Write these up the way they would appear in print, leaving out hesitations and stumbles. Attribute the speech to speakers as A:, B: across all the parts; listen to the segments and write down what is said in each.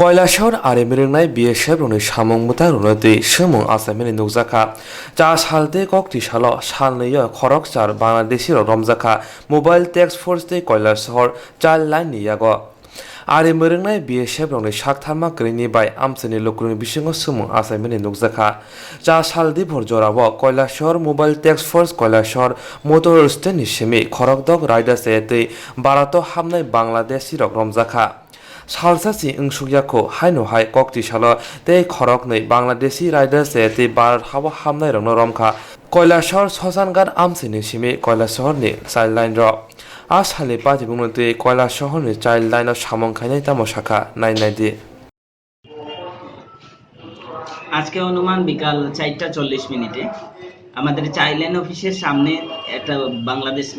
A: Kailashahar আরিমিরিংनाय BSF roni samungmuta runoi semung asamini nukjaka cha salte kokti salo salneiyo khorokchar Bangladeshi rok romjaka Mobile Task Force tei Kailashahar child line ni yago Arimiriংनाय BSF roni saktharma kwrwini bai amchini lukrungni bisingo semung asamini nukjaka cha saldi bhor jorao Kailashahar Mobile Task Force Kailashahar motor stand ni simi khorokdok riders tei barato hamnai Bangladeshi rok romjaka Salsasi Ungshugyako Haino Hai Kokti Salo Tei Khoroknei Bangladeshi Riders Tei Bharat Hawa Hamnai Rongno Romkha Kailashahar Shoshangar Amchini Simi Kailashahar ni Child Line Ro Ashali Pati Bungno Tei Kailashahar ni Child Line o Samung Khainai Tamo Shakha Nainai
B: আজকে অনুমান বিকাল 4:40 আমাদের child line অফিসের সামনে একটা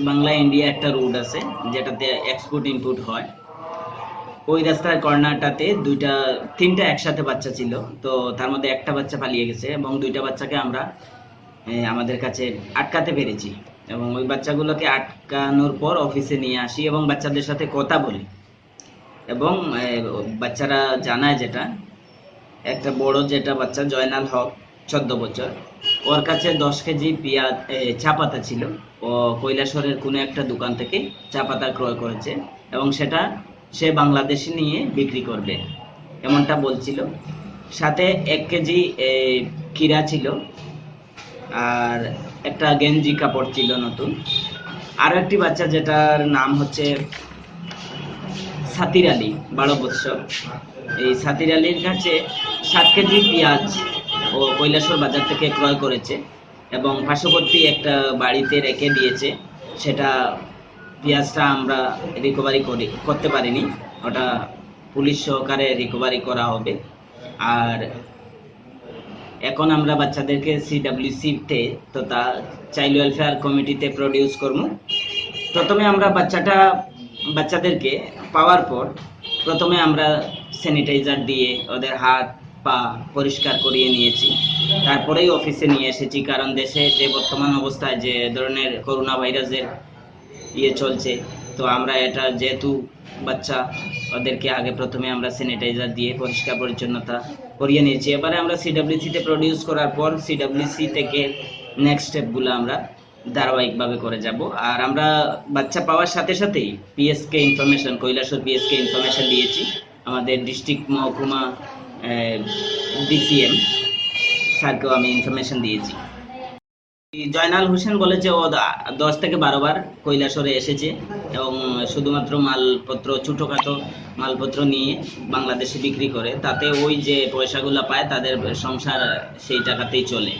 B: Bangla India একটা road আছে যেটাতে এক্সপোর্ট ইনপুট হয় ওই রাস্তার কর্নারটাতে তিনটা একসাথে বাচ্চা ছিল তো তার মধ্যে একটা বাচ্চা পালিয়ে গেছে এবং দুইটা বাচ্চাকে আমরা আমাদের কাছে আটকাতে পেরেছি এবং ওই বাচ্চাগুলোকে আটকানোর পর অফিসে নিয়ে আসি এবং বাচ্চাদের সাথে কথা বলি এবং বাচ্চারা জানায় যেটা একটা বড় যেটা বাচ্চা জয়নাল হক 14 বছর ওর কাছে 10 কেজি পেঁয়াজ চা পাতা ছিল ও কৈলাসহরের কোনো একটা দোকান থেকে চা পাতা ক্রয় করেছে এবং সেটা সে বাংলাদেশে নিয়ে বিক্রি করবে এমনটা বলছিল সাথে 1 কেজি কিরা ছিল আর একটা গেঞ্জি কাপড় ছিল নতুন আর একটি বাচ্চা যেটার নাম হচ্ছে সাতির আলী 12 বছর এই সাতির আলীর কাছে 7 কেজি পেঁয়াজ ও কৈলাসহর বাজার থেকে ক্রয় করেছে এবং পার্শ্ববর্তী একটা বাড়িতে রেখে দিয়েছে সেটা পেঁয়াজটা আমরা রিকভারি করতে পারিনি ওটা পুলিশ সহকারে রিকভারি করা হবে আর এখন আমরা বাচ্চাদেরকে সিডব্লিউসি তে তথা চাইল্ড ওয়েলফেয়ার কমিটিতে প্রডিউস করব প্রথমে আমরা বাচ্চাদেরকে পাওয়ার পর প্রথমে আমরা স্যানিটাইজার দিয়ে ওদের হাত পা পরিষ্কার করিয়ে নিয়েছি তারপরেই অফিসে নিয়ে এসেছি কারণ দেশে যে বর্তমান অবস্থায় যে ধরনের করোনা ভাইরাসের চলছে তো আমরা এটা যেহেতু বাচ্চা ওদেরকে আগে প্রথমে আমরা স্যানিটাইজার দিয়ে পরিষ্কার পরিচ্ছন্নতা করিয়ে নিয়েছি এবারে আমরা সিডব্লিউসি তে প্রডিউস করার পর সিডব্লিউসি থেকে নেক্সট স্টেপগুলো আমরা ধারাবাহিকভাবে করে যাব আর আমরা বাচ্চা পাওয়ার সাথে সাথেই পিএসকে ইনফরমেশন কৈলাসহর পিএসকে ইনফরমেশন দিয়েছি আমাদের ডিস্ট্রিক্ট মহকুমা ডিসিএম স্যারকেও আমি ইনফরমেশন দিয়েছি জয়নাল হোসেন বলেছে ও 10 থেকে 12 বার কৈলাসহরে এসেছে এবং শুধুমাত্র মালপত্র ছোটখাটো মালপত্র নিয়ে বাংলাদেশে বিক্রি করে তাতে ওই যে পয়সাগুলো পায় তাদের সংসার সেই টাকাতেই চলে